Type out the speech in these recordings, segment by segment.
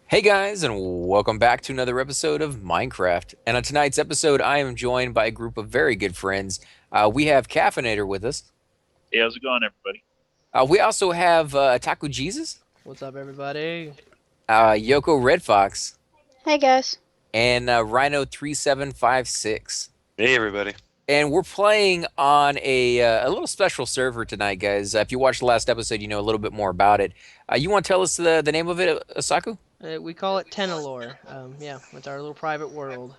Hey guys, and welcome back to another episode of Minecraft. And on tonight's episode, I am joined by a group of very good friends. We have Caffeinator with us. Hey, how's it going, everybody? We also have Taco Jesus, What's up, everybody? Yoko Red Fox, Hey guys. and Rhino 3756. Hey everybody. And we're playing on a little special server tonight, guys. If you watched the last episode, you know a little bit more about it. You want to tell us the name of it, Asaku? We call it Tenalore. Yeah, it's our little private world.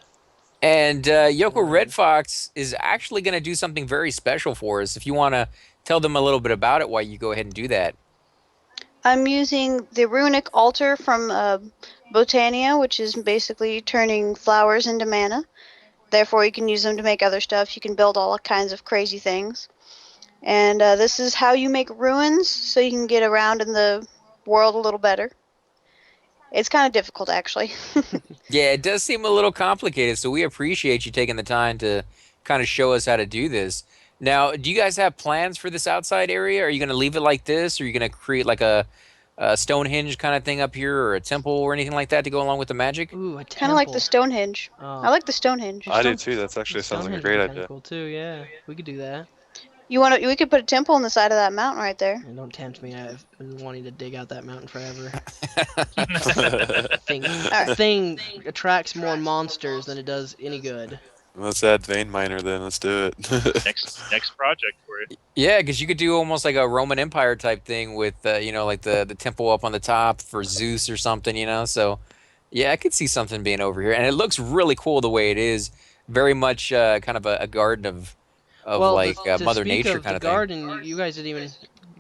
And Yoko Red World. Fox is actually going to do something very special for us. If you want to tell them a little bit about it, why you go ahead and do that. I'm using the runic altar from Botania, which is basically turning flowers into mana. Therefore, you can use them to make other stuff. You can build all kinds of crazy things. And this is how you make ruins, so you can get around in the world a little better. It's kind of difficult, actually. Yeah, it does seem a little complicated, so we appreciate you taking the time to kind of show us how to do this. Now, do you guys have plans for this outside area? Are you going to leave it like this? Or are you going to create like a Stonehenge kind of thing up here, or a temple or anything like that to go along with the magic? Ooh, a Kind of like the temple. Stonehenge. I Oh, like the Stonehenge. I do too. That's actually sounds like a Stonehenge would great be kind idea. of cool too. Yeah, we could do that. You want to? We could put a temple on the side of that mountain right there. And don't tempt me. I've been wanting to dig out that mountain forever. Thing, Alright. thing attracts more monsters than it does any good. Let's add vein miner then. Let's do it. Next project for you. Yeah, because you could do almost like a Roman Empire type thing with, like the temple up on the top for Zeus or something, you know? So, yeah, I could see something being over here. And it looks really cool the way it is. Very much kind of a garden of Well, like to Mother speak Nature of kind the of thing. garden, you guys didn't even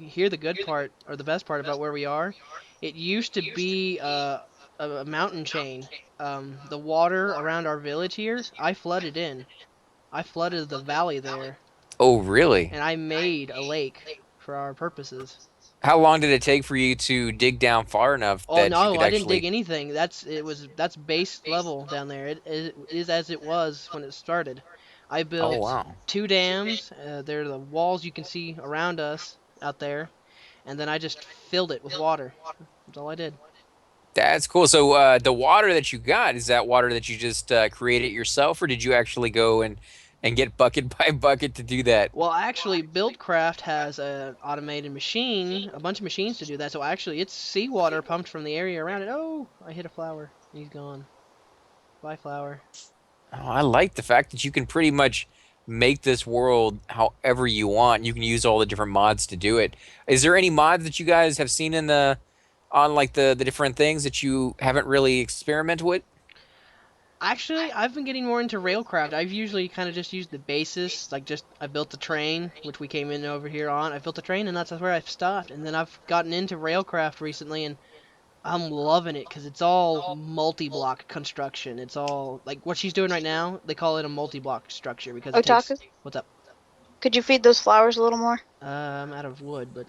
hear the good part or the best part about where we are. It used to be a mountain chain. The water around our village here, I flooded in. I flooded the valley there, Oh, really? and I made a lake for our purposes. How long did it take for you to dig down far enough Oh that you no, could I didn't dig actually? anything. That's base level down there. It is as it was when it started. I Oh, built wow. 2 dams. They're the walls you can see around us out there, and then I just filled it with water. That's all I did. That's cool. So, the water that you got, is that water that you just created yourself, or did you actually go and get bucket by bucket to do that? Well, actually, Buildcraft has a automated machine, a bunch of machines to do that. So actually, it's seawater pumped from the area around it. Oh, I hit a flower. He's gone. Bye, flower. Oh, I like the fact that you can pretty much make this world however you want. You can use all the different mods to do it. Is there any mods that you guys have seen in the on like the different things that you haven't really experimented with? Actually, I've been getting more into railcraft. I've usually kind of just used the basis, like just I built the train, which we came in over here on. I built the train, and that's where I've stopped. And then I've gotten into railcraft recently, and I'm loving it because it's all multi-block construction. It's all like what she's doing right now. They call it a multi-block structure because it takes. Otaku, What's up? could you feed those flowers a little more? I'm out of wood, but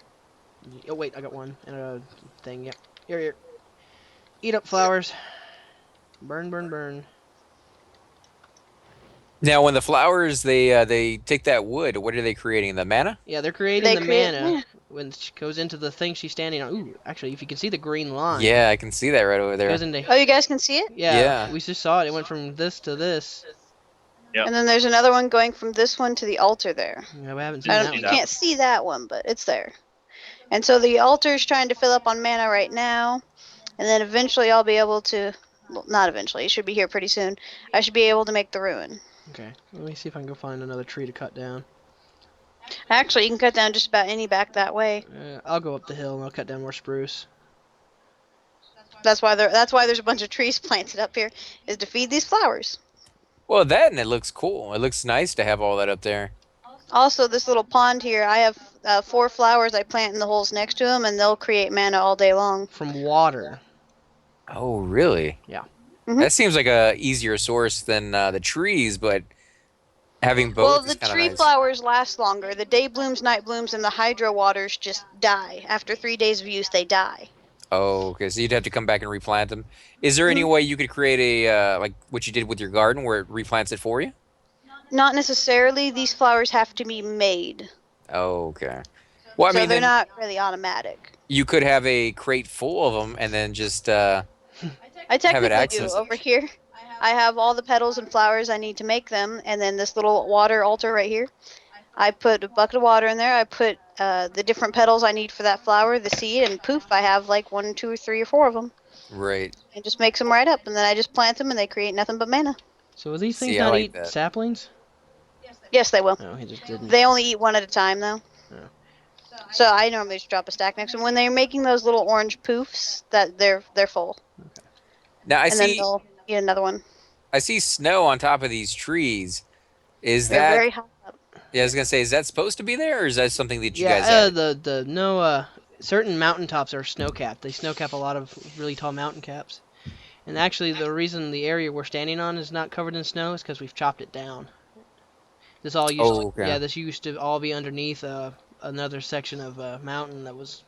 oh wait, I got one and a thing. Yep. Here. Eat up flowers. Burn, burn, burn. Now, when the flowers they take that wood, what are they creating? The mana? Yeah, they're creating They the create mana when she goes into the thing she's standing on. Ooh, actually, if you can see the green line, Yeah, I can see that right over it goes there. into. Oh, you guys can see it? Yeah, Yeah. we just saw it. It went from this to this. Yep. And then there's another one going from this one to the altar there. Yeah, we haven't seen I that don't, one you yet. can't see that one, but it's there. And so the altar's trying to fill up on mana right now, and then eventually I'll be able to. Well, not eventually. It should be here pretty soon. I should be able to make the ruin. Okay, let me see if I can go find another tree to cut down. Actually, you can cut down just about any back that way. I'll go up the hill and I'll cut down more spruce. That's why there's a bunch of trees planted up here, is to feed these flowers. Well, that and it looks cool. It looks nice to have all that up there. Also, this little pond here, I have 4 flowers I plant in the holes next to them, and they'll create mana all day long. From water. Oh, really? Yeah. Mhm. That seems like a easier source than the trees, but having Well, both is the kind of tree nice. flowers last longer. The day blooms, night blooms, and the hydro waters just die. After 3 days of use, they die. Oh, okay. So you'd have to come back and replant them. Is there any Mhm. way you could create a like what you did with your garden where it replants it for you? Not necessarily. These flowers have to be made. Oh, okay. Well, I So mean, they're then not really automatic. you could have a crate full of them and then just I have it technically do. access. Over here, I have all the petals and flowers I need to make them, and then this little water altar right here. I put a bucket of water in there. I put the different petals I need for that flower, the seed, and poof, I have like 1, 2, 3, or 4 of them. Right. It just makes them right up, and then I just plant them, and they create nothing but mana. So will these things See, I not like eat that. saplings? Yes, they will. No, he just didn't. They only eat one at a time, though. Oh. So I normally just drop a stack next to them. When they're making those little orange poofs, that they're full, Now and then they'll eat another one. I see snow on top of these trees. Is They're that? very high up. Yeah, I was gonna say, is that supposed to be there, or is that something that you guys Yeah, added? the no certain mountaintops are snow capped. They snow cap a lot of really tall mountain caps. And actually, the reason the area we're standing on is not covered in snow is because we've chopped it down. This all used Oh, okay. yeah, this used to all be underneath another section of mountain that was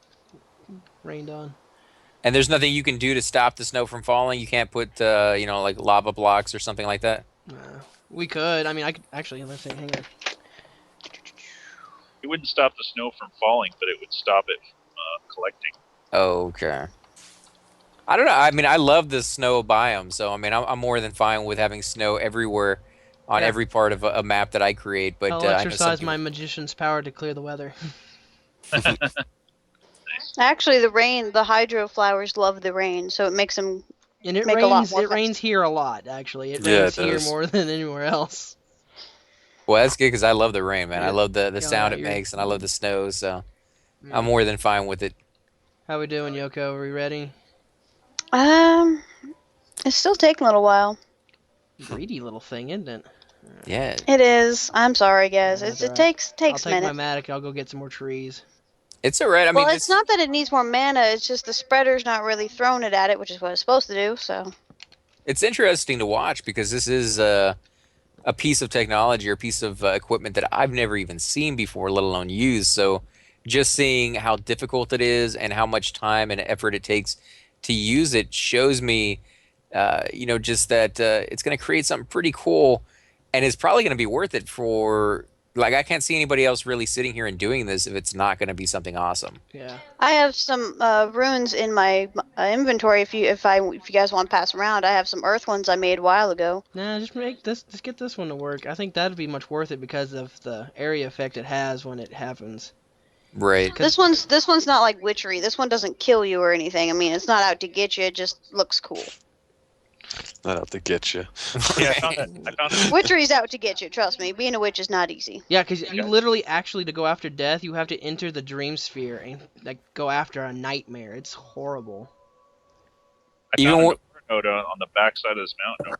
rained on. And there's nothing you can do to stop the snow from falling. You can't put, like lava blocks or something like that. We could. I mean, I could actually. Let's see. Hang on. It wouldn't stop the snow from falling, but it would stop it from collecting. Okay. I don't know. I mean, I love the snow biome, so I mean, I'm more than fine with having snow everywhere on Yeah. every part of a map that I create. But I'll I know some exercise people- my magician's power to clear the weather. Actually, the hydro flowers love the rain, so it makes them. And it Make a lot rains. more It rains here a lot. Actually, it Yeah, rains it here does. more than anywhere else. Well, that's good because I love the rain, man. I Yeah. love the Yeah, sound it you're- makes, and I love the snow. So Yeah. I'm more than fine with it. How we doing, Yoko? Are we ready? It's still taking a little while. Greedy little thing, isn't it? Yeah. It is. I'm sorry, guys. Yeah, It that's takes I'll a take my minute. mattock. I'll go get some more trees. It's all right. I Well, mean, it's not that it needs more mana. It's just the spreader's not really throwing it at it, which is what it's supposed to do. So it's interesting to watch because this is a piece of technology or piece of equipment that I've never even seen before, let alone used. So just seeing how difficult it is and how much time and effort it takes to use it shows me, just that it's going to create something pretty cool, and it's probably going to be worth it for. Like, I can't see anybody else really sitting here and doing this if it's not going to be something awesome. Yeah. I have some runes in my inventory. If you guys want to pass around, I have some earth ones I made a while ago. Nah, just make this. Just get this one to work. I think that'd be much worth it because of the area effect it has when it happens. Right. This one's not like witchery. This one doesn't kill you or anything. I mean, it's not out to get you. It just looks cool. Not out to get you. Yeah, I found it. Witchery's out to get you. Trust me. Being a witch is not easy. Yeah, because you literally actually to go after death, you have to enter the dream sphere and like go after a nightmare. It's horrible. I Even found what- an aura node on the backside of this mountain.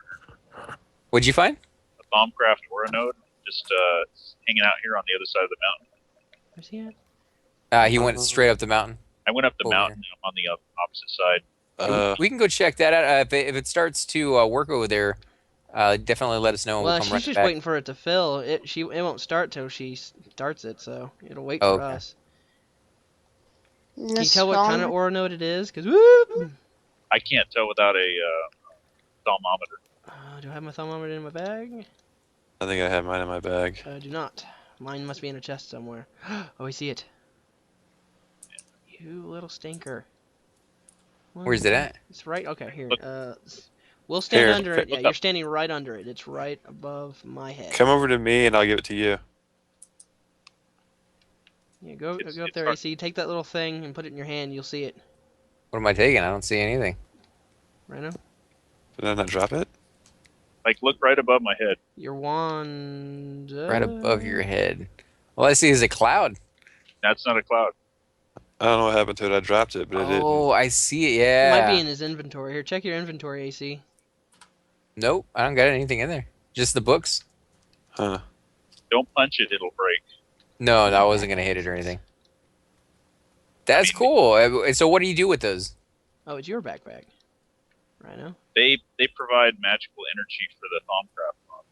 What'd you find? A Thaumcraft aura node, just hanging out here on the other side of the mountain. Where's he at? He went straight up the mountain. I went up the Over mountain. I'm on the opposite side. We can go check that out. If it starts to work over there, definitely let us know. And Well, we'll come she's right just back. waiting for it to fill. It won't start till she starts it, so it'll wait Oh, for okay. us. Can you tell what kind of aura node it is? Cause I can't tell without a thermometer. do I have my thermometer in my bag? I think I have mine in my bag. I do not. Mine must be in a chest somewhere. Oh, I see it. You little stinker. Where's it at? It's right. Okay, here. Look. We'll stand Here, under it. Yeah, look you're up. standing right under it. It's right above my head. Come over to me and I'll give it to you. Yeah, go up It's there, hard. AC. Take that little thing and put it in your hand. You'll see it. What am I taking? I don't see anything. Right now. Did I not drop it? Like, look right above my head. Your wand. Right above your head. All I see is a cloud. That's not a cloud. I don't know what happened to it. I dropped it, but it didn't. Oh, I see it. It Yeah. might be in his inventory. Here, check your inventory, AC. Nope, I don't got anything in there. Just the books. Huh. Don't punch it; it'll break. No, I wasn't gonna hit it or anything. That's cool. So what do you do with those? Oh, it's your backpack. Right now. They provide magical energy for the Thaumcraft mod.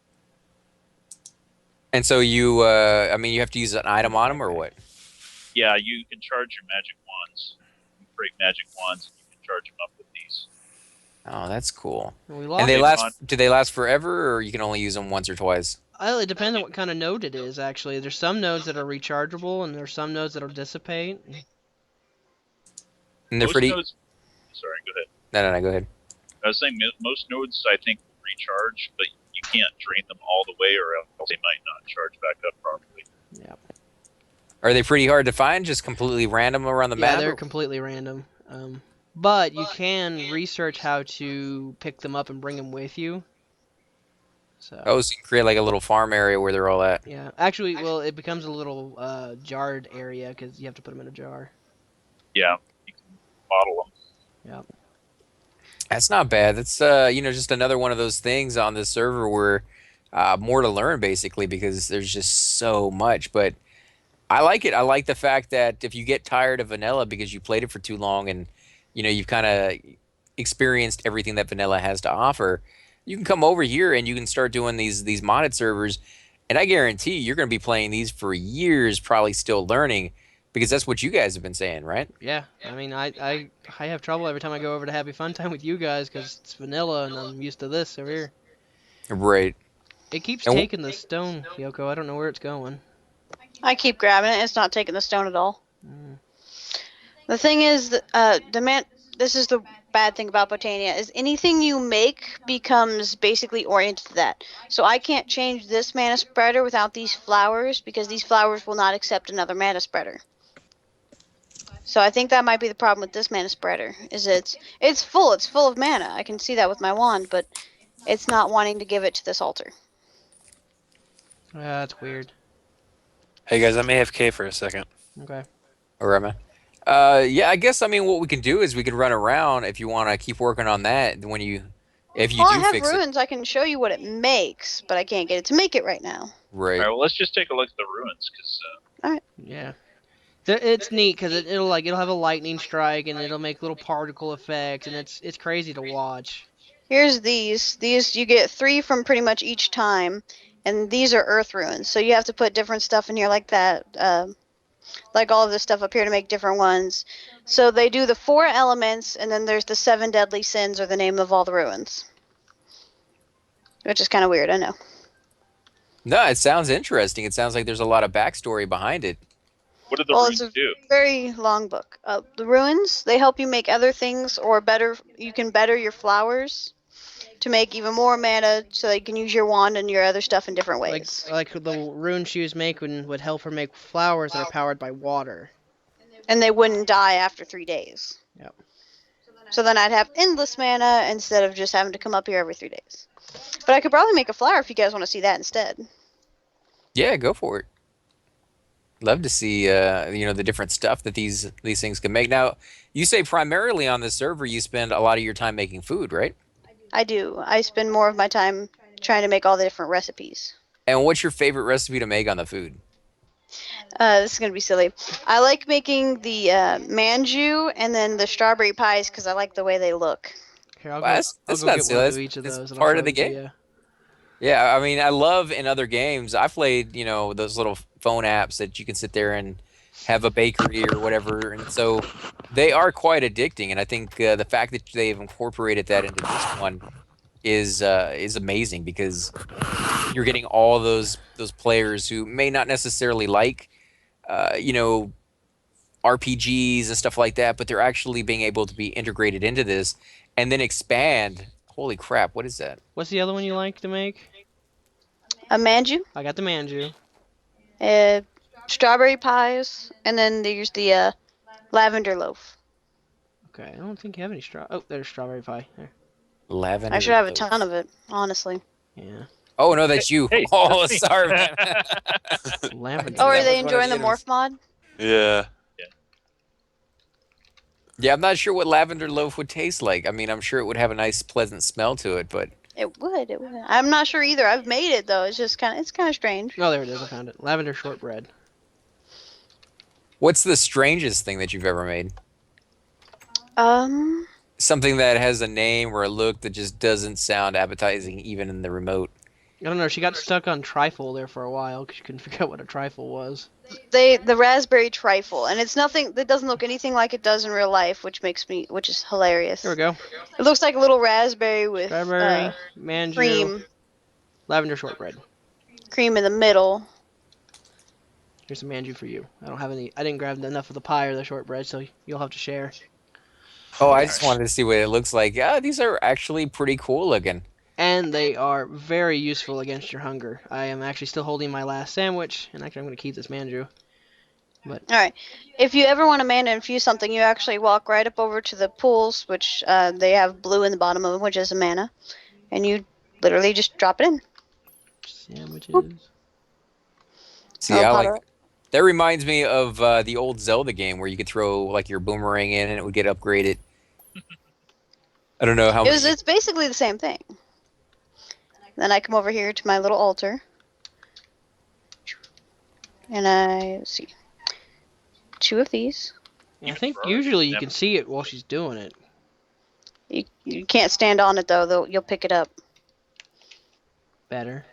And so you, you have to use an item on them or what? Yeah, you can charge your magic wands. You create magic wands, and you can charge them up with these. Oh, that's cool. And we lost And they it. last? Do they last forever, or you can only use them once or twice? Well, it depends on what kind of node it is, actually. There's some nodes that are rechargeable, and there's some nodes that'll dissipate. And they're Most pretty. nodes- Sorry, go ahead. No, go ahead. I was saying most nodes I think will recharge, but you can't drain them all the way, or else they might not charge back up properly. Yeah. Are they pretty hard to find? Just completely random around the Yeah, map? they're Or- completely random. But you can research how to pick them up and bring them with you. So. Oh, so you can create like a little farm area where they're all at. Yeah, actually, well, it becomes a little jarred area because you have to put them in a jar. Yeah, you can bottle them. Yeah. That's not bad. That's just another one of those things on this server where more to learn basically because there's just so much. But I like it. I like the fact that if you get tired of vanilla because you played it for too long and you've kind of experienced everything that vanilla has to offer, you can come over here and you can start doing these modded servers, and I guarantee you're going to be playing these for years, probably still learning because that's what you guys have been saying, right? Yeah, I mean, I have trouble every time I go over to Happy Fun Time with you guys because it's vanilla and I'm used to this over here. Right. It keeps And taking the stone, Yoko. I don't know where it's going. I keep grabbing it. It's not taking the stone at all. Mm. The thing is, that, this is the bad thing about Botania, is anything you make becomes basically oriented to that. So I can't change this mana spreader without these flowers, because these flowers will not accept another mana spreader. So I think that might be the problem with this mana spreader, is it's full of mana. I can see that with my wand, but it's not wanting to give it to this altar. That's weird. Hey guys, I'm AFK for a second. Okay. All right, man. Yeah, I guess what we can do is we could run around if you want to keep working on that if you Well, I do have fix it. ruins. I can show you what it makes, but I can't get it to make it right now. Right. All right, well, let's just take a look at the ruins, because Yeah. It's neat because it'll have a lightning strike and it'll make little particle effects and it's crazy to watch. Here's these. These you get 3 from pretty much each time, and these are earth ruins. So you have to put different stuff in here like that, like all of this stuff up here to make different ones. So they do the 4 elements, and then there's the 7 deadly sins are the name of all the ruins, which is kind of weird. I know. No, it sounds interesting. It sounds like there's a lot of backstory behind it. what do the Well, ruins it's a do? very long book. The ruins, they help you make other things, or better. You can better your flowers to make even more mana, so that you can use your wand and your other stuff in different ways. Like the rune she was making would help her make flowers that are powered by water. And they wouldn't die after 3 days. Yep. So then I'd have endless mana instead of just having to come up here every 3 days. But I could probably make a flower if you guys want to see that instead. Yeah, go for it. Love to see the different stuff that these things can make. Now, you say primarily on this server you spend a lot of your time making food, right? I do. I spend more of my time trying to make all the different recipes. And what's your favorite recipe to make on the food? This is going to be silly. I like making the manju and then the strawberry pies because I like the way they look. Here, I'll Well, go. that's I'll go not get silly. one of each of It's those and part I'll of the show them game. to Yeah, I love in other games. I played, those little phone apps that you can sit there and have a bakery or whatever, and so they are quite addicting. And I think the fact that they've incorporated that into this one is amazing because you're getting all those players who may not necessarily like, RPGs and stuff like that, but they're actually being able to be integrated into this and then expand. Holy crap! What is that? What's the other one you like to make? A manju, I got the manju. strawberry pies, and then there's the lavender loaf. Okay, I don't think you have any straw. Oh, there's strawberry pie. There. Lavender. I should have a loaf. ton of it, honestly. Yeah. Oh no, that's you. Hey, Oh, that's me. sorry, man. Lavender. Oh, are That they was one of enjoying the enemies. morph mod? Yeah. Yeah, I'm not sure what lavender loaf would taste like. I'm sure it would have a nice, pleasant smell to it, but It would. It would. I'm not sure either. I've made it though. It's kind of strange. Oh, there it is. I found it. Lavender shortbread. what's the strangest thing that you've ever made? Um, Something that has a name or a look that just doesn't sound appetizing, even in the remote. I don't know. She got stuck on trifle there for a while because she couldn't figure out what a trifle was. the raspberry trifle, and it's nothing that doesn't look anything like it does in real life, which is hilarious. There we go. It looks like a little raspberry with Strawberry, manju, cream lavender shortbread. in the middle. Here's some manju for you. I don't have any. I didn't grab enough of the pie or the shortbread, so you'll have to share. Oh, I just Gosh. wanted to see what it looks like. Yeah, these are actually pretty cool looking. And they are very useful against your hunger. I am actually still holding my last sandwich, and actually I'm going to keep this manju. But Alright. If you ever want to mana infuse something, you actually walk right up over to the pools, which they have blue in the bottom of them, which is a mana. And you literally just drop it in. Boop. sandwiches. See, It'll I pop like it. that reminds me of the old Zelda game where you could throw like your boomerang in and it would get upgraded. I don't know how many. It's basically the same thing. Then I come over here to my little altar. And let's see, 2 of these. I think usually you can see it while she's doing it. You can't stand on it though, you'll pick it up. Better.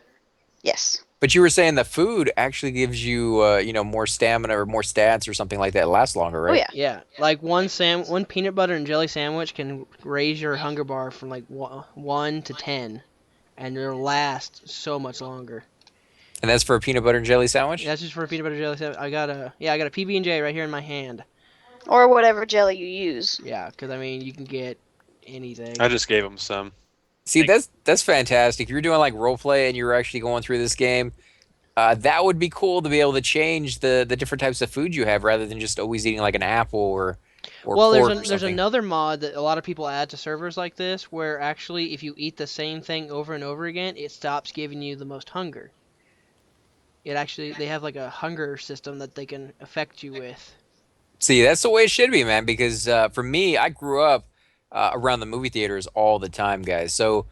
Yes. But you were saying the food actually gives you, more stamina or more stats or something like that. It lasts longer, right? Oh yeah. Yeah, like one peanut butter and jelly sandwich can raise your hunger bar from like 1 to 10, and it'll last so much longer. And that's for a peanut butter and jelly sandwich? That's just for a peanut butter jelly sandwich. I got a PB&J right here in my hand. Or whatever jelly you use. Yeah, because I mean you can get anything. I just gave him some. See, that's fantastic. If you're doing like role play and you're actually going through this game, that would be cool to be able to change the different types of food you have rather than just always eating like an apple or Well, pork or there's something. another mod that a lot of people add to servers like this, where actually if you eat the same thing over and over again, it stops giving you the most hunger. They have like a hunger system that they can affect you with. See, that's the way it should be, man. Because for me, I grew up around the movie theaters all the time, guys. So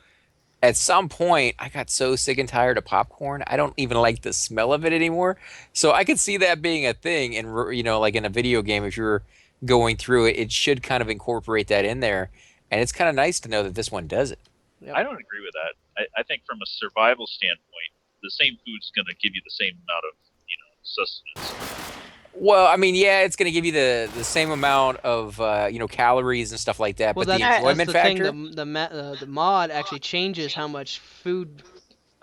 at some point, I got so sick and tired of popcorn. I don't even like the smell of it anymore. So I could see that being a thing, and like in a video game, if you're going through it, it should kind of incorporate that in there. And it's kind of nice to know that this one does it. Yep. I don't agree with that. I think from a survival standpoint, the same food's going to give you the same amount of sustenance. Well, I mean, yeah, it's going to give you the same amount of calories and stuff like that, Well, but the that's enjoyment the factor. thing. The mod actually changes how much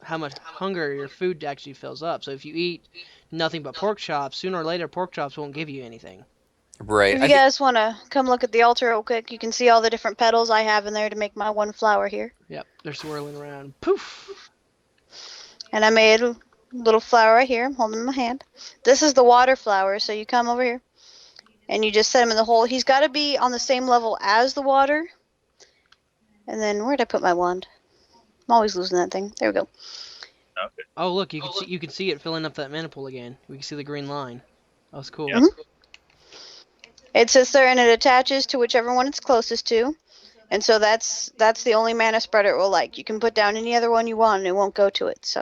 hunger your food actually fills up. So if you eat nothing but pork chops, sooner or later pork chops won't give you anything. Right. If you guys want to come look at the altar real quick, you can see all the different petals I have in there to make my one flower here. Yep, they're swirling around. Poof. And I made a little flower right here. I'm holding in my hand. This is the water flower, so you come over here. And you just set him in the hole. He's got to be on the same level as the water. And then, where'd I put my wand? I'm always losing that thing. There we go. Okay. Oh look, you can see it filling up that mana pool again. We can see the green line. That was cool. Yeah. It sits there and it attaches to whichever one it's closest to. And so that's the only mana spreader it will like. You can put down any other one you want and it won't go to it.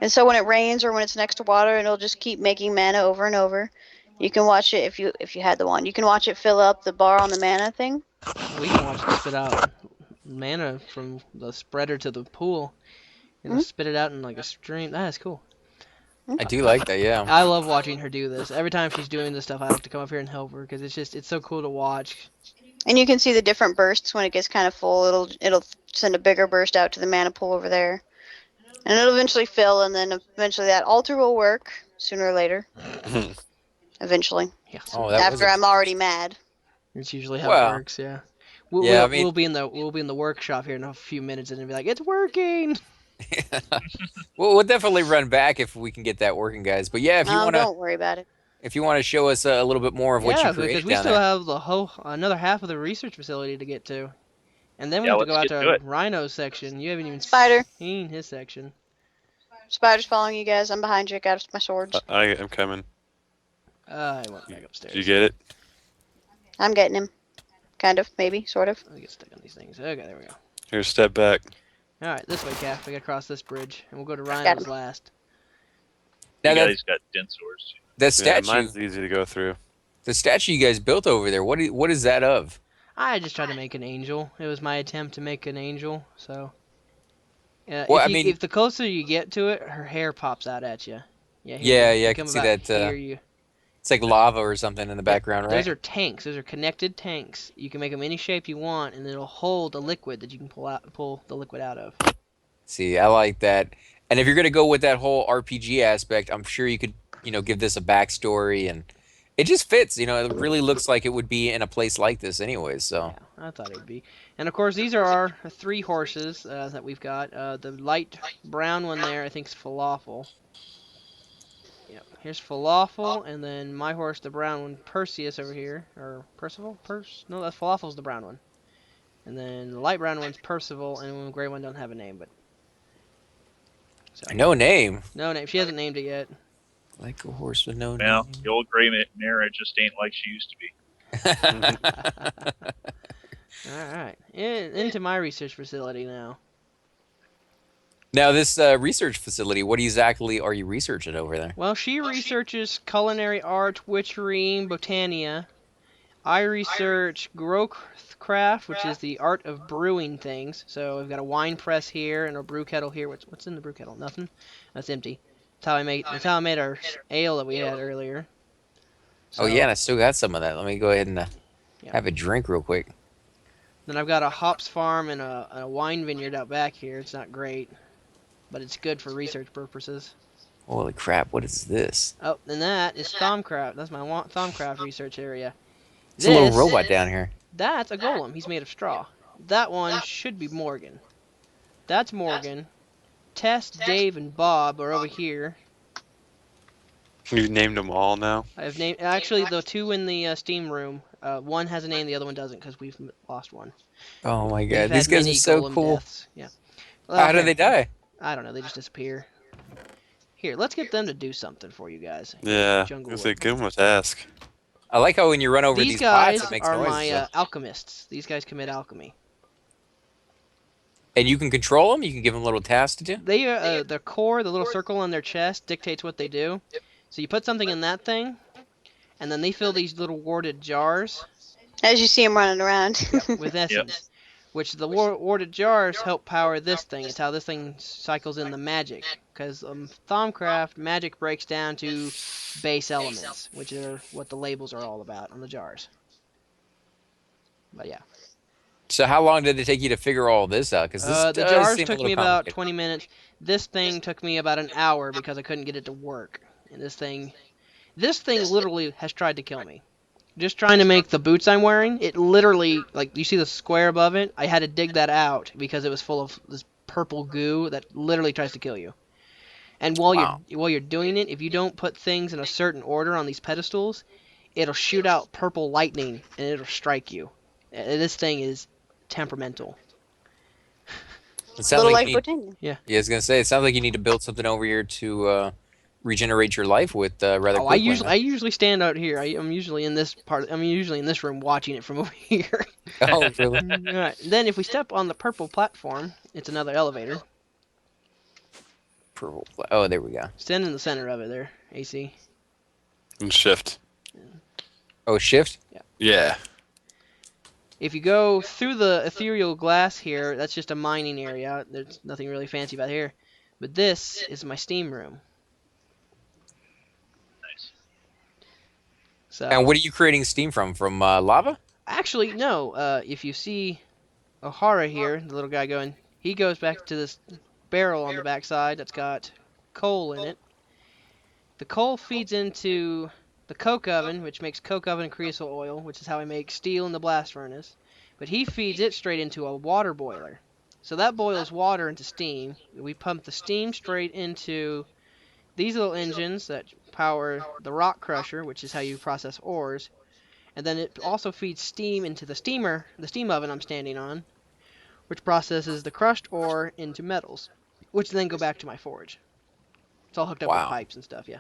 And so when it rains or when it's next to water, it'll just keep making mana over and over. You can watch it if you had the wand. You can watch it fill up the bar on the mana thing. We can watch it spit out mana from the spreader to the pool. And spit it out in like a stream. That is cool. I do like that, yeah. I love watching her do this. Every time she's doing this stuff, I have to come up here and help her because it's so cool to watch. And you can see the different bursts when it gets kind of full. It'll send a bigger burst out to the mana pool over there. And it'll eventually fill, and then eventually that altar will work sooner or later. Eventually. Yeah. Oh, After I'm already mad. It's usually how Well, it works. Yeah. I mean- We'll be in the workshop here in a few minutes and it'll be like, it's working. We'll definitely run back if we can get that working, guys. But yeah, Don't worry about it. if you want to show us a little bit more of what Yeah, you created because we down still there. have the another half of the research facility to get to. And then we Yeah, have to go out let's get to to it. Rhino's section. You haven't even Spider. seen his section. Spider's following you guys. I'm behind you. I got my swords. I am coming. I went back upstairs. Did you get it? I'm getting him. Kind of, maybe, sort of. I get stuck on these things. Okay, there we go. Here, step back. Alright, this way, Caff. We gotta cross this bridge. And we'll go to Got Rhino's him. last. Now You that guys got dense swords. that Yeah, statue, mine's easy to go through. the statue you guys built over there, what is that of? I just tried to make an angel. It was my attempt to make an angel, so... Well, I mean- if the closer you get to it, her hair pops out at you. Yeah, Yeah, I come can see about that, here, It's like lava or something in the background, right? Those are tanks. Those are connected tanks. You can make them any shape you want, and it'll hold a liquid that you can pull the liquid out of. See, I like that. And if you're gonna go with that whole RPG aspect, I'm sure you could, give this a backstory It just fits, you know. It really looks like it would be in a place like this, anyways. So Yeah, I thought it would be. And of course, these are our 3 horses that we've got. The light brown one there, I think, is Falafel. Yep. Here's Falafel, and then my horse, the brown one, Perseus over here, or Percival? No, that's Falafel's the brown one. And then the light brown one's Percival, and the gray one don't have a name, but so no name, no name. She hasn't named it yet. like a horse with no Well, name. the old gray mare just ain't like she used to be. All right, into my research facility now. Now, this research facility, what exactly are you researching over there? Well, she researches culinary art, witchery, botania. I research growcraft, which is the art of brewing things. So we've got a wine press here and a brew kettle here. What's in the brew kettle? Nothing. That's empty. That's how I made our ale that we had earlier. Oh yeah, and I still got some of that. Let me go ahead and Yeah. have a drink real quick. Then I've got a hops farm and a wine vineyard out back here. It's not great, but it's good for research purposes. Holy crap! What is this? Oh, and that is Thaumcraft. That's my Thaumcraft research area. It's a little robot down here. That's a golem. He's made of straw. That one should be Morgan. That's Morgan. Tess, Dave, and Bob are over here. You named them all now. I've named actually the 2 in the steam room. One has a name, the other one doesn't because we've lost one. Oh my We've god, had these guys are many so golem cool. deaths. Yeah. How do Okay. they die? I don't know. They just disappear. Here, let's get them to do something for you guys. Yeah. Jungle It's a Wood. good one to ask. I like how when you run over These these guys pots, it makes are noises. my alchemists. These guys commit alchemy. And you can control them. You can give them little tasks to do. They their core, the little circle on their chest, dictates what they do. So you put something in that thing, and then they fill these little warded jars As you see him running around. with essence, which the warded jars help power this thing. It's how this thing cycles in the magic. Because Thaumcraft, magic breaks down to base elements, which are what the labels are all about on the jars. But yeah. So how long did it take you to figure all this out? Because this The does jars seem a took little me about complicated. 20 minutes. This thing took me about an hour because I couldn't get it to work. And this thing literally has tried to kill me. Just trying to make the boots I'm wearing, it literally, like, you see the square above it? I had to dig that out because it was full of this purple goo that literally tries to kill you. And while you're doing it, if you don't put things in a certain order on these pedestals, it'll shoot out purple lightning and it'll strike you. This thing is temperamental. It sounds Little like like you need, Botania. yeah, I was gonna say it sounds like you need to build something over here to regenerate your life with rather Oh, I quickly. usually stand out here. I'm usually in this room watching it from over here. Oh, really? Alright, then if we step on the purple platform, it's another elevator. Purple. Oh, there we go. Stand in the center of it there, AC. And shift. Oh, shift. Yeah. If you go through the ethereal glass here, that's just a mining area. There's nothing really fancy about here. But this is my steam room. Nice. So And what are you creating steam from? From lava? actually, no. If you see O'Hara here, the little guy going, he goes back to this barrel on the backside that's got coal in it. The coal feeds into the coke oven, which makes coke oven and creosote oil, which is how I make steel in the blast furnace. But he feeds it straight into a water boiler. So that boils water into steam. We pump the steam straight into these little engines that power the rock crusher, which is how you process ores. And then it also feeds steam into the steam oven I'm standing on, which processes the crushed ore into metals, which then go back to my forge. It's all hooked up with Wow. pipes and stuff, yeah.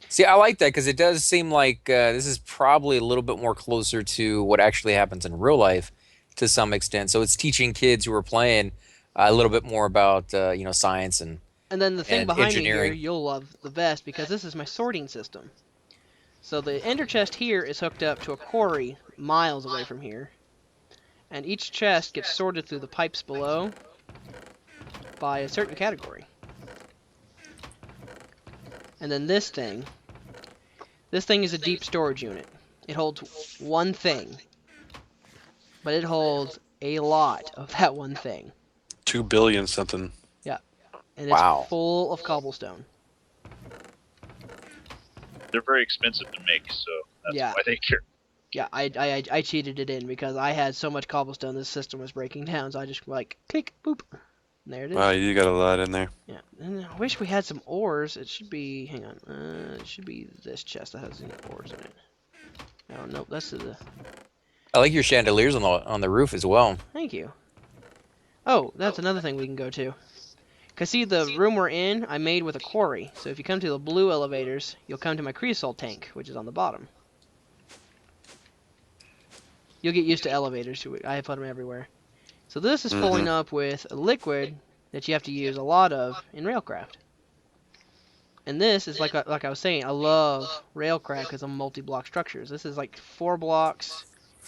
See, I like that because it does seem like this is probably a little bit more closer to what actually happens in real life to some extent. So it's teaching kids who are playing a little bit more about science and And then the thing And behind me here engineering. you'll love the best because this is my sorting system. So the ender chest here is hooked up to a quarry miles away from here. And each chest gets sorted through the pipes below by a certain category. And then this thing is a deep storage unit. It holds one thing, but it holds a lot of that one thing. 2 billion something. And Wow. it's full of cobblestone. they're very expensive to make, so that's Yeah. why they care. Yeah, I cheated it in because I had so much cobblestone this system was breaking down, so I just like click boop. And there it is. Wow, you got a lot in there. Yeah, and I wish we had some ores. It should be, hang on, it should be this chest that has any ores in it. Oh nope, that's the. I like your chandeliers on the roof as well. Thank you. Oh, that's another thing we can go to. Cause see, the room we're in, I made with a quarry. So if you come to the blue elevators, you'll come to my creosote tank, which is on the bottom. You'll get used to elevators. I put them everywhere. So this is filling up with a liquid that you have to use a lot of in Railcraft. And this is like I was saying, I love Railcraft because of multi-block structures. This is like 4 blocks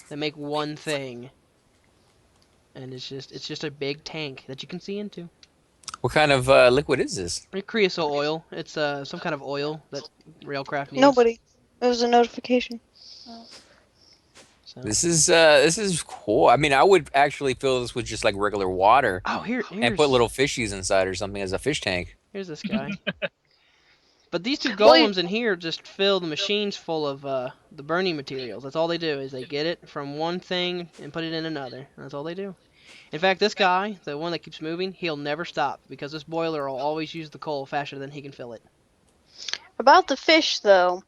that make one thing, and it's just a big tank that you can see into. What kind of liquid is this? Creosote oil. It's some kind of oil that Railcraft needs. Nobody. It was a notification. So. This is cool. I mean, I would actually fill this with just like regular water Oh, here's and put little fishies inside or something as a fish tank. Here's this guy. But these 2 Well, golems in here just fill the machines full of the burning materials. That's all they do is they get it from one thing and put it in another. That's all they do. In fact, this guy, the one that keeps moving, he'll never stop because this boiler will always use the coal faster than he can fill it. About the fish, though,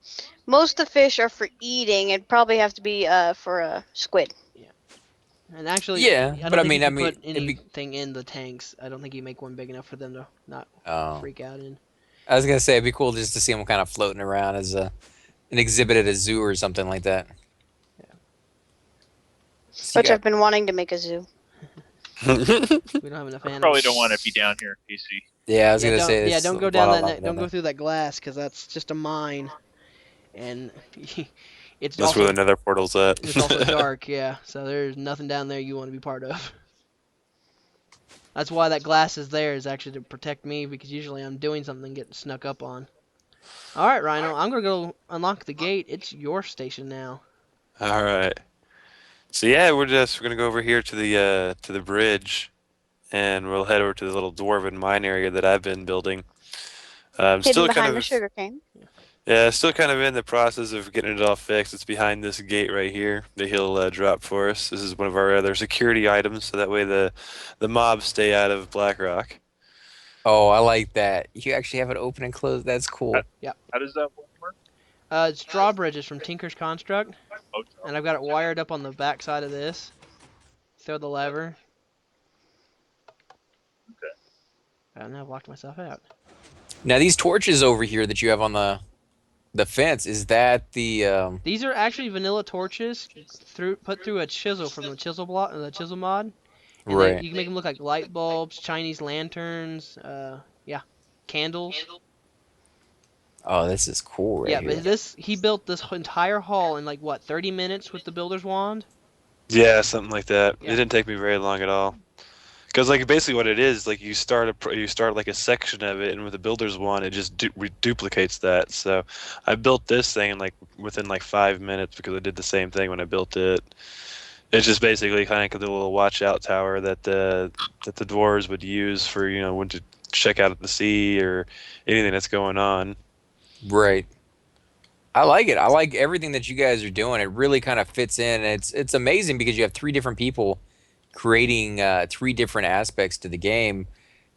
most of the fish are for eating. It'd probably have to be for a squid. And actually, Yeah, I don't but I think mean, you I can mean, put it'd be- anything in the tanks. I don't think you make one big enough for them to not Oh, freak out in. I was gonna say it'd be cool just to see them kind of floating around as an exhibit at a zoo or something like that. So you Which I've been wanting to make a zoo. We don't have enough I animals. probably don't want to be down here, PC. yeah, I was gonna don't, say. yeah, it's don't a go lot down of that. lava Don't down go through that glass because that's just a mine, and it's That's also where the nether portal's at. it's also dark. Yeah, so there's nothing down there you want to be part of. That's why that glass is there, is actually to protect me, because usually I'm doing something getting snuck up on. Alright, Rhino, I'm gonna go unlock the gate. It's your station now. All right. So yeah, we're gonna go over here to the bridge, and we'll head over to the little dwarven mine area that I've been building. Hidden Still kind behind the of sugarcane. Yeah, still kind of in the process of getting it all fixed. It's behind this gate right here that he'll drop for us. This is one of our other security items, so that way the mobs stay out of Blackrock. Oh, I like that. You actually have it open and closed. That's cool. How does that one work? It's drawbridges from Tinker's Construct, Oh, and I've got it wired up on the back side of this. Throw the lever. okay. And I've locked myself out. Now these torches over here that you have on the fence, is that the These are actually vanilla torches put through a chisel from the chisel block, the chisel mod. And right? you can make them look like light bulbs, Chinese lanterns, candles. Oh, this is cool right Yeah, here. but he built this entire hall in like what, 30 minutes with the builder's wand? Yeah, something like that. Yeah. It didn't take me very long at all. Because like basically what it is, like you start like a section of it, and with the builder's wand, it just duplicates that. So I built this thing in within 5 minutes because I did the same thing when I built it. It's just basically kind of the little watch out tower that the dwarves would use for when to check out at the sea or anything that's going on. Right. I like it. I like everything that you guys are doing. It really kind of fits in. It's amazing because you have 3 different people creating 3 different aspects to the game.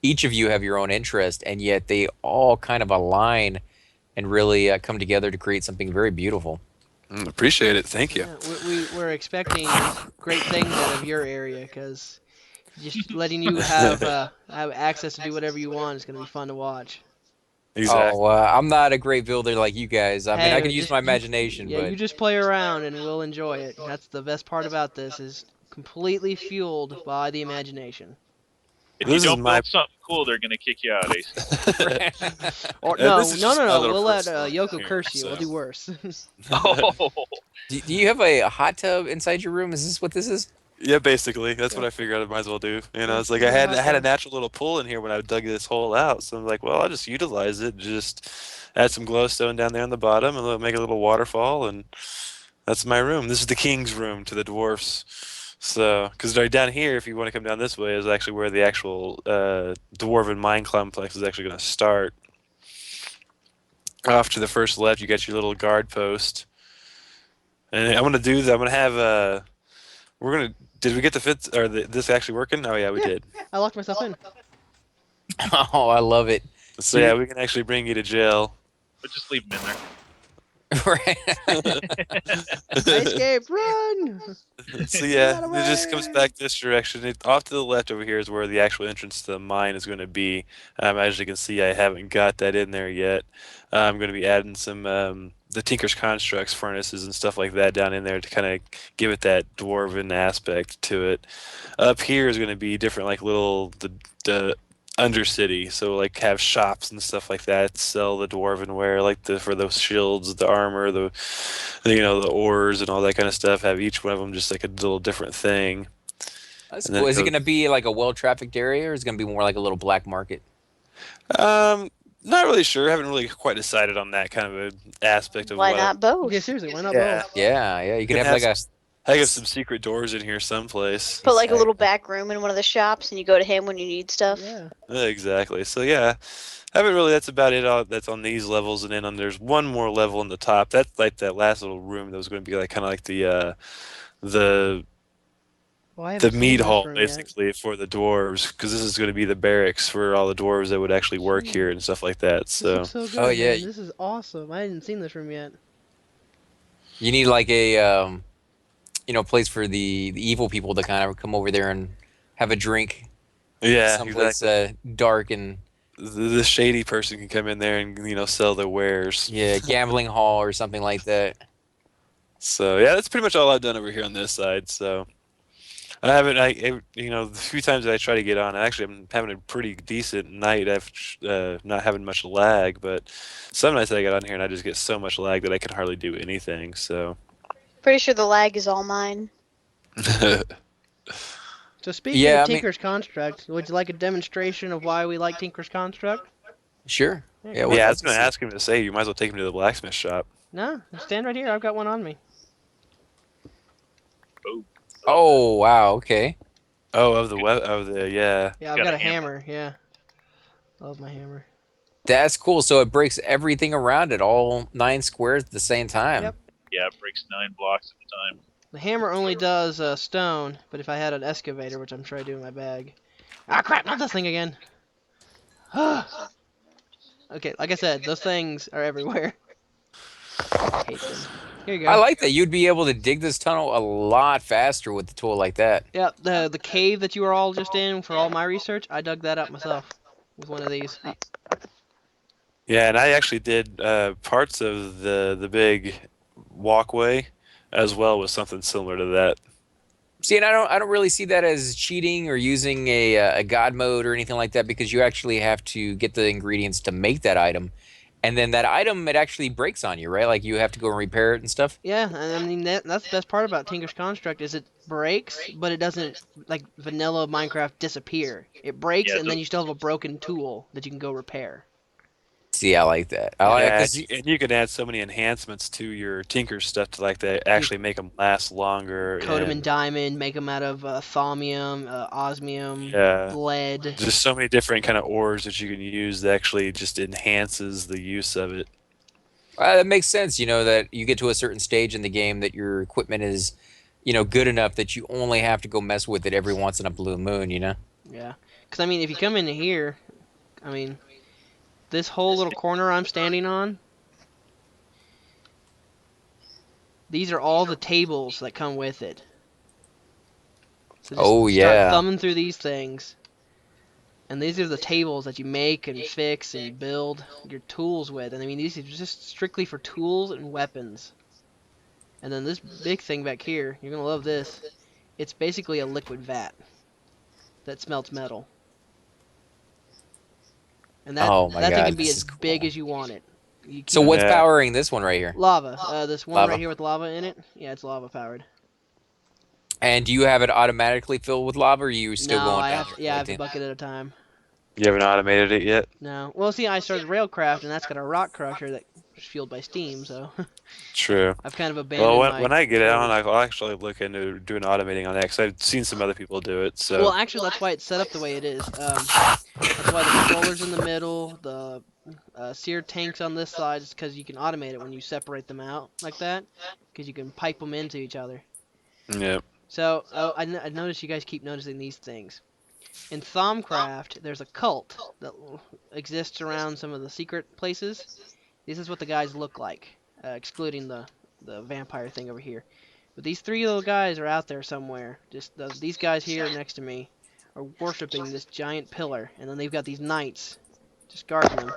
Each of you have your own interest, and yet they all kind of align and really come together to create something very beautiful. Appreciate it. Thank you. Yeah, we're expecting great things out of your area, because just letting you have access to do whatever you want is going to be fun to watch. Exactly. Oh, I'm not a great builder like you guys. I mean, Hey, I can use my you imagination, but you just play around and we'll enjoy it. That's the best part about this, is completely fueled by the imagination. If This is you don't my- build something cool, they're gonna kick you out, Ace. Or Yeah, no, this is no, just no, my no. little We'll let personal Yoko here, curse you. We'll so. do worse. Oh, do you have a hot tub inside your room? Is this what this is? Yeah, basically. That's what I figured I might as well do. It's like I had a natural little pool in here when I dug this hole out, so I'm like, well, I'll just utilize it. Just add some glowstone down there on the bottom and make a little waterfall, and that's my room. This is the king's room to the dwarfs. So, because right down here, if you want to come down this way, is actually where the actual dwarven mine complex is actually going to start. Off to the first left, you got your little guard post. And I'm gonna do that. I'm gonna have we're gonna. Did we get the fit or this actually working? Oh yeah, we Yeah, did. I locked myself in. Oh, I love it. So So yeah, we can actually bring you to jail. But just leave them in there. right. I escaped. Run! So yeah, Run it just comes away! back this direction. Off to the left over here is where the actual entrance to the mine is going to be. As you can see, I haven't got that in there yet. I'm going to be adding some the Tinker's Constructs furnaces and stuff like that down in there to kind of give it that dwarven aspect to it. Up here is going to be different, like little the Undercity, so like have shops and stuff like that, sell the dwarven ware, like for those shields, the armor, the ores and all that kind of stuff. Have each one of them just like a little different thing. That's And then cool. Is it go, going to be like a well-trafficked area, or is it going to be more like a little black market? um, not really sure. Haven't really quite decided on that kind of an aspect of Why what. not both? Yeah, seriously, why not Yeah, both? Yeah. You could can have like a. I have some secret doors in here someplace. Put like a little Exactly. back room in one of the shops, and you go to him when you need stuff. Yeah. Exactly. So yeah, haven't really. That's about it. That's on these levels, and then there's one more level on the top. That's like that last little room that was going to be like kind of like the Well, I the haven't seen mead this hall room yet. basically for the dwarves, because this is going to be the barracks for all the dwarves that would actually work Jeez. here and stuff like that. This So looks so good. Oh, yeah. Man. This is awesome. I hadn't seen this room yet. You need like a place for the evil people to kind of come over there and have a drink. yeah, Someplace exactly. dark and The shady person can come in there and sell their wares. yeah, gambling hall or something like that. So yeah, that's pretty much all I've done over here on this side. So I haven't, the few times that I try to get on, actually I'm having a pretty decent night. I've not having much lag, but some nights I get on here and I just get so much lag that I can hardly do anything. So Pretty sure the lag is all mine. So speaking Yeah, of I mean- Tinker's Construct, would you like a demonstration of why we like Tinker's Construct? Sure. Yeah, Yeah. cool. What's yeah, I up was going to to see? ask him to say you might as well take him to the blacksmith shop. No, stand right here. I've got one on me. Oh, Oh wow. Okay. Oh, yeah. Yeah, I've Got got a a hammer. Yeah. Love my hammer. That's cool. So it breaks everything around it, all 9 squares at the same time. Yep. yeah, it breaks 9 blocks at a time. The hammer only does stone, but if I had an excavator, which I'm sure I do in my bag. Ah, crap! Not this thing again. Okay, like I said, those things are everywhere. I hate them. Here you go. I like that. You'd be able to dig this tunnel a lot faster with the tool like that. Yeah, the cave that you were all just in for all my research, I dug that up myself with one of these. Yeah, and I actually did parts of the big walkway as well with something similar to that. See, and I don't really see that as cheating or using a god mode or anything like that, because you actually have to get the ingredients to make that item, and then that item it actually breaks on you, right? Like you have to go and repair it and stuff. Yeah, and I mean that's the best part about Tinker's Construct is it breaks, but it doesn't like vanilla Minecraft disappear. It breaks, Yeah, and then you still have a broken tool that you can go repair. See, I like that. I like Yeah, because and you can add so many enhancements to your Tinker stuff to like that actually make them last longer. Coat them in and diamond, make them out of thaumium, osmium, Yeah. lead. There's so many different kind of ores that you can use that actually just enhances the use of it. that makes sense. You know that you get to a certain stage in the game that your equipment is, good enough that you only have to go mess with it every once in a blue moon. Yeah, because I mean, if you come into here, I mean, this whole little corner I'm standing on, these are all the tables that come with it. So just Oh, start yeah. thumbing through these things, and these are the tables that you make and fix and build your tools with. And I mean, these are just strictly for tools and weapons. And then this big thing back here, you're gonna love this. It's basically a liquid vat that smelts metal. And that, Oh my that thing God, can be this as is big cool. as you want it. You So can- what's Yeah. powering this one right here? Lava. This one Lava. right here with lava in it. Yeah, it's lava powered. And do you have it automatically filled with lava, or are you still No, going I down? have to, yeah, I have to bucket at a time. You haven't automated it yet? No. Well, see, I started Railcraft, and that's got a rock crusher that's fueled by steam, so True. I've kind of abandoned Well, my... when I get on, I'll actually look into doing automating on that because I've seen some other people do it. So Well, actually, that's why it's set up the way it is. That's why the controller's in the middle, the seared tanks on this side, because you can automate it when you separate them out like that, because you can pipe them into each other. Yeah. So I noticed you guys keep noticing these things. In Thaumcraft, there's a cult that exists around some of the secret places. This is what the guys look like, excluding the vampire thing over here. But these three little guys are out there somewhere. Just these guys here next to me are worshiping this giant pillar, and then they've got these knights just guarding them.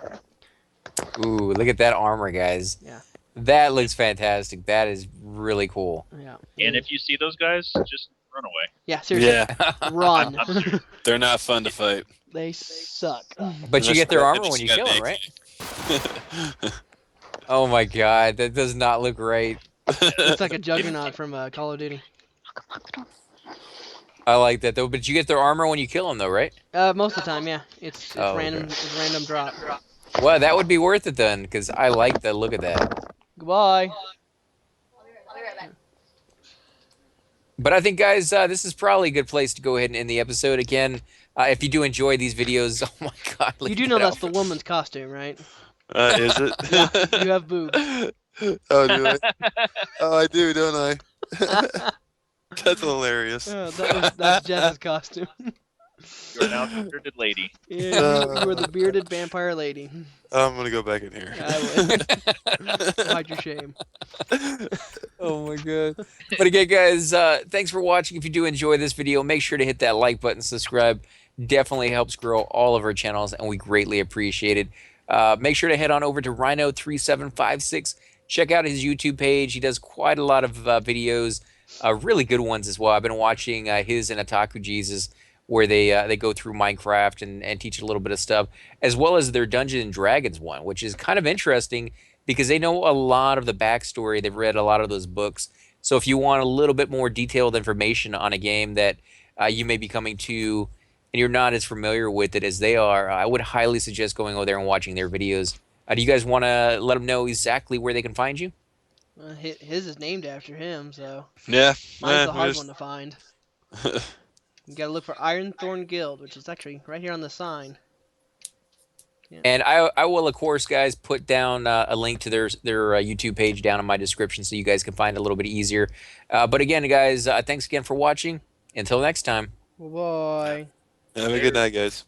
Ooh, look at that armor, guys. Yeah. That looks fantastic. That is really cool. Yeah. And if you see those guys, just run away. Yeah, seriously, Yeah. run. I'm serious. They're not fun to fight. They suck. But you get their armor when you got kill them, an right? Oh my god, that does not look right. It's like a juggernaut from Call of Duty. I like that though. But you get their armor when you kill them, though, right? Most of the time, yeah. It's Oh, random. okay. It's random drop. Well, that would be worth it then, because I like the look of that. Goodbye. But I think, guys, this is probably a good place to go ahead and end the episode. Again, if you do enjoy these videos, oh my god, look You at do know that that's the outfit. woman's costume, right? Is it? Yeah, you have boobs. Oh, do I? Oh, I do, don't I? That's hilarious. That's Jess's costume. You're now the bearded lady. Yeah, you were the bearded vampire lady. I'm gonna go back in here. I would. Hide your shame. Oh my god. But again, guys, thanks for watching. If you do enjoy this video, make sure to hit that like button, subscribe. Definitely helps grow all of our channels, and we greatly appreciate it. Make sure to head on over to Rhino3756. Check out his YouTube page. He does quite a lot of videos, really good ones as well. I've been watching his and Otaku Jesus, where they go through Minecraft and teach a little bit of stuff, as well as their Dungeons and Dragons one, which is kind of interesting because they know a lot of the backstory. They've read a lot of those books. So if you want a little bit more detailed information on a game that you may be coming to and you're not as familiar with it as they are, I would highly suggest going over there and watching their videos. Do you guys want to let them know exactly where they can find you? His is named after him, so Yeah. mine's the hard one to find. You gotta look for Ironthorn Guild, which is actually right here on the sign. Yeah. And I will, of course, guys, put down a link to their YouTube page down in my description so you guys can find it a little bit easier. But again, guys, thanks again for watching. Until next time. Bye. Have a good night, guys.